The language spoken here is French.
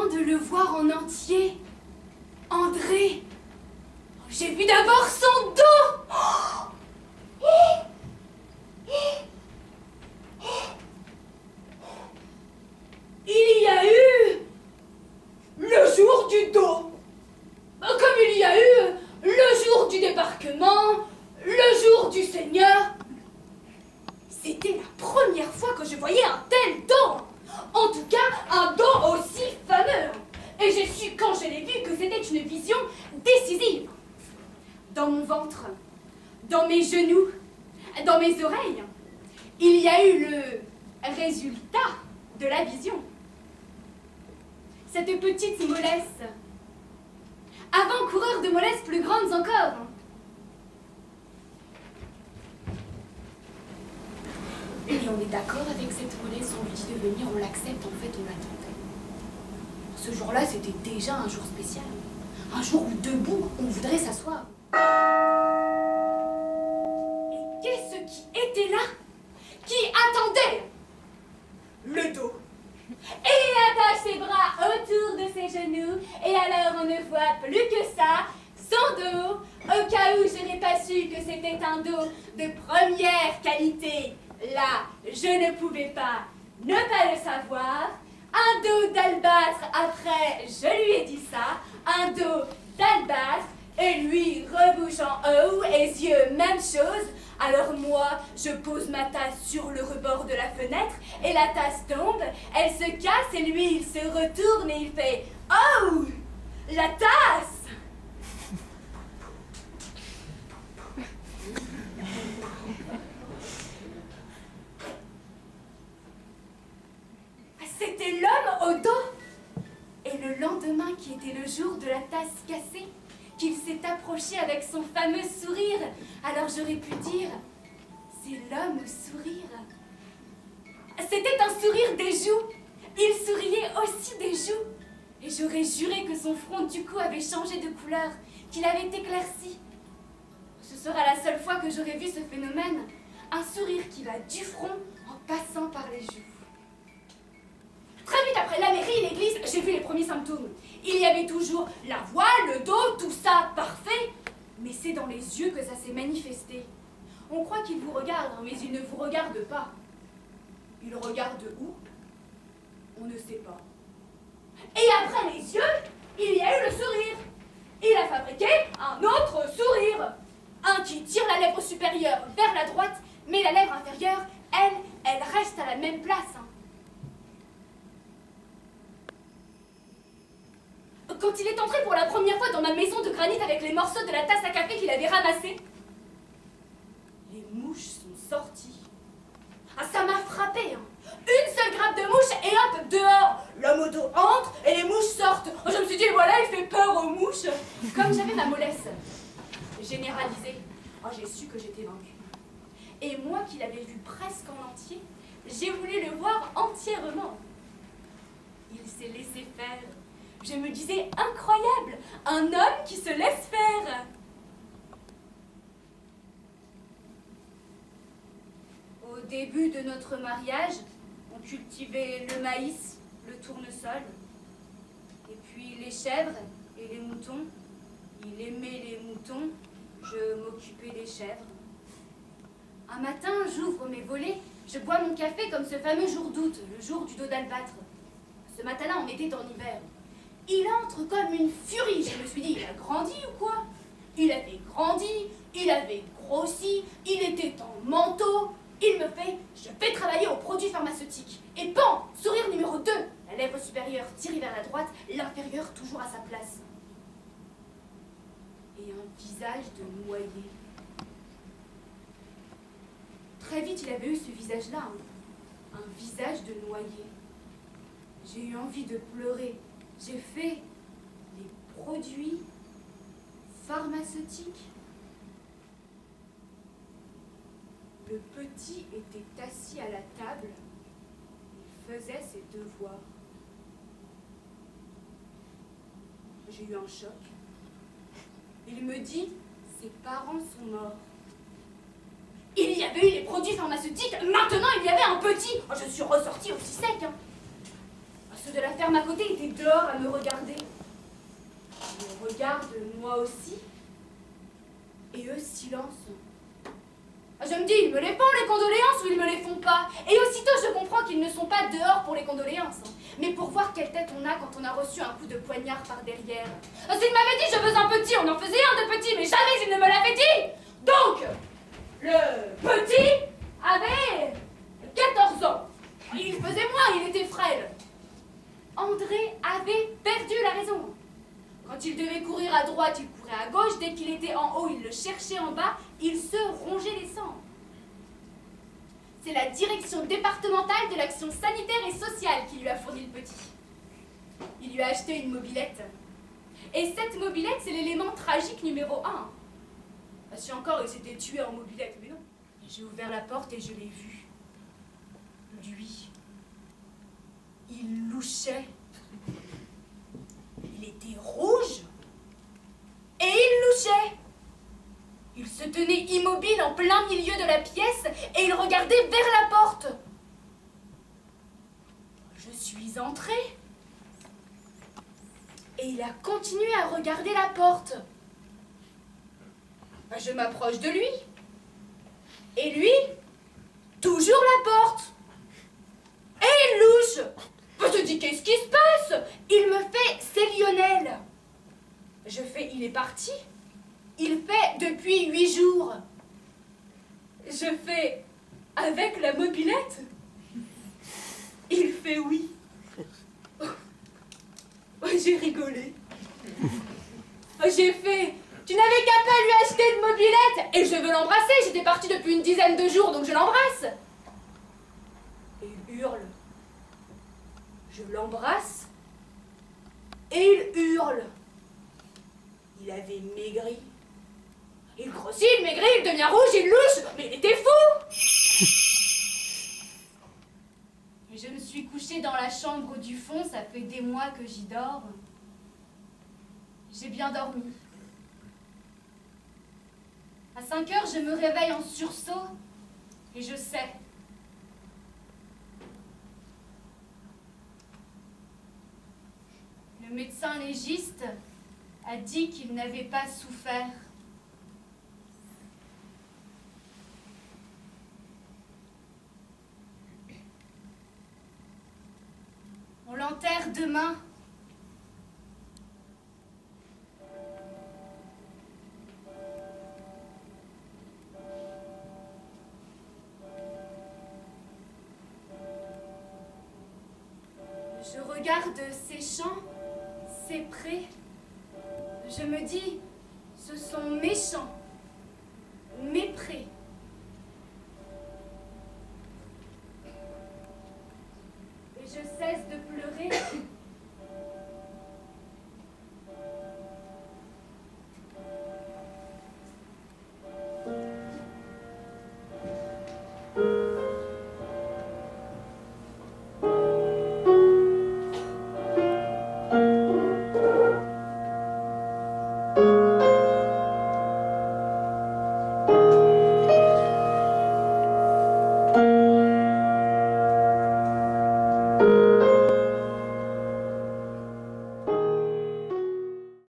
avant de le voir en entier, André, j'ai vu d'abord son dos. Il y a eu le jour du dos, comme il y a eu le jour du débarquement, le jour du Seigneur. C'était la première fois que je voyais un tel dos, en tout cas un dos aussi fameux. Et j'ai su quand je l'ai vu que c'était une vision décisive. Dans mon ventre, dans mes genoux, dans mes oreilles, il y a eu le résultat de la vision. Cette petite mollesse, avant-coureur de mollesses plus grandes encore. Et on est d'accord avec cette mollesse, on lui dit de venir, on l'accepte, en fait on l'attendait. Ce jour-là, c'était déjà un jour spécial. Un jour où debout, on voudrait s'asseoir. Et qu'est-ce qui était là? Qui attendait? Le dos. Et il attache ses bras autour de ses genoux, et alors on ne voit plus que ça, son dos, au cas où je n'ai pas su que c'était un dos de première qualité. Là, je ne pouvais pas ne pas le savoir. Un dos d'albâtre, après, je lui ai dit ça, un dos d'albâtre, et lui rebouche en haut, et yeux, même chose. Alors moi, je pose ma tasse sur le rebord de la fenêtre, et la tasse tombe, elle se casse, et lui, il se retourne, et il fait « Oh, la tasse !» C'était l'homme au dos. Et le lendemain, qui était le jour de la tasse cassée, qu'il s'est approché avec son fameux sourire. Alors j'aurais pu dire, c'est l'homme au sourire. C'était un sourire des joues. Il souriait aussi des joues. Et j'aurais juré que son front du coup avait changé de couleur, qu'il avait éclairci. Ce sera la seule fois que j'aurais vu ce phénomène. Un sourire qui va du front en passant par les joues. Très vite après la mairie et l'église, j'ai vu les premiers symptômes. Il y avait toujours la voix, le dos, tout ça parfait. Mais c'est dans les yeux que ça s'est manifesté. On croit qu'il vous regarde, mais il ne vous regarde pas. Il regarde où? On ne sait pas. Et après les yeux, il y a eu le sourire. Il a fabriqué un autre sourire. Un qui tire la lèvre supérieure vers la droite, mais la lèvre inférieure, elle reste à la même place. Quand il est entré pour la première fois dans ma maison de granit avec les morceaux de la tasse à café qu'il avait ramassés, les mouches sont sorties. Ah, ça m'a frappé, hein. Une seule grappe de mouches et hop, dehors. L'homme au dos entre et les mouches sortent. Oh, je me suis dit, voilà, il fait peur aux mouches. Comme j'avais ma mollesse généralisée, oh, j'ai su que j'étais vaincue. Et moi qui l'avais vu presque en entier, j'ai voulu le voir entièrement. Il s'est laissé faire. Je me disais, incroyable, un homme qui se laisse faire. Au début de notre mariage, on cultivait le maïs, le tournesol, et puis les chèvres et les moutons. Il aimait les moutons, je m'occupais des chèvres. Un matin, j'ouvre mes volets, je bois mon café comme ce fameux jour d'août, le jour du dos d'albâtre. Ce matin-là, on était en hiver. Il entre comme une furie. Je me suis dit, il a grandi ou quoi? Il avait grandi, il avait grossi, il était en manteau. Il me fait, je vais travailler aux produits pharmaceutiques. Et pan, sourire numéro 2. La lèvre supérieure tirée vers la droite, l'inférieure toujours à sa place. Et un visage de noyé. Très vite, il avait eu ce visage-là, hein. Un visage de noyé. J'ai eu envie de pleurer. J'ai fait les produits pharmaceutiques. Le petit était assis à la table. Il faisait ses devoirs. J'ai eu un choc. Il me dit, ses parents sont morts. Il y avait eu les produits pharmaceutiques, maintenant il y avait un petit. Oh, je suis ressortie aussi sec, hein. Ceux de la ferme à côté étaient dehors à me regarder. Ils me regardent, moi aussi. Et eux, silence. Je me dis, ils me les font les condoléances ou ils me les font pas. Et aussitôt, je comprends qu'ils ne sont pas dehors pour les condoléances, mais pour voir quelle tête on a quand on a reçu un coup de poignard par derrière. S'il m'avait dit, je veux un petit, on en faisait un de petit, mais jamais il ne me l'avait dit. Donc, le petit avait 14 ans. Il faisait moins, il était frêle. André avait perdu la raison. Quand il devait courir à droite, il courait à gauche. Dès qu'il était en haut, il le cherchait en bas. Il se rongeait les sangs. C'est la direction départementale de l'action sanitaire et sociale qui lui a fourni le petit. Il lui a acheté une mobilette. Et cette mobilette, c'est l'élément tragique numéro 1. Si encore il s'était tué en mobilette, mais non. J'ai ouvert la porte et je l'ai vu. Lui. Il louchait. Il était rouge. Et il louchait. Il se tenait immobile en plein milieu de la pièce et il regardait vers la porte. Je suis entrée. Et il a continué à regarder la porte. Je m'approche de lui. Et lui, toujours la porte. Et il louche. Je te dis, qu'est-ce qui se passe? Il me fait, c'est Lionel. Je fais, il est parti. Il fait depuis 8 jours. Je fais, avec la mobilette? Il fait oui. Oh, j'ai rigolé. Oh, j'ai fait, tu n'avais qu'à pas lui acheter de mobilette. Et je veux l'embrasser, j'étais partie depuis une dizaine de jours, donc je l'embrasse. Et il hurle. Je l'embrasse. Et il hurle. Il avait maigri. Il grossit, il maigrit, il devient rouge, il louche. Mais il était fou. Et je me suis couchée dans la chambre du fond, ça fait des mois que j'y dors. J'ai bien dormi. À 5 heures, je me réveille en sursaut et je sais. Le médecin légiste a dit qu'il n'avait pas souffert. On l'enterre demain. Je regarde ces champs, ces prés. Je me dis, ce sont mes champs, mes prés. Et je cesse de pleurer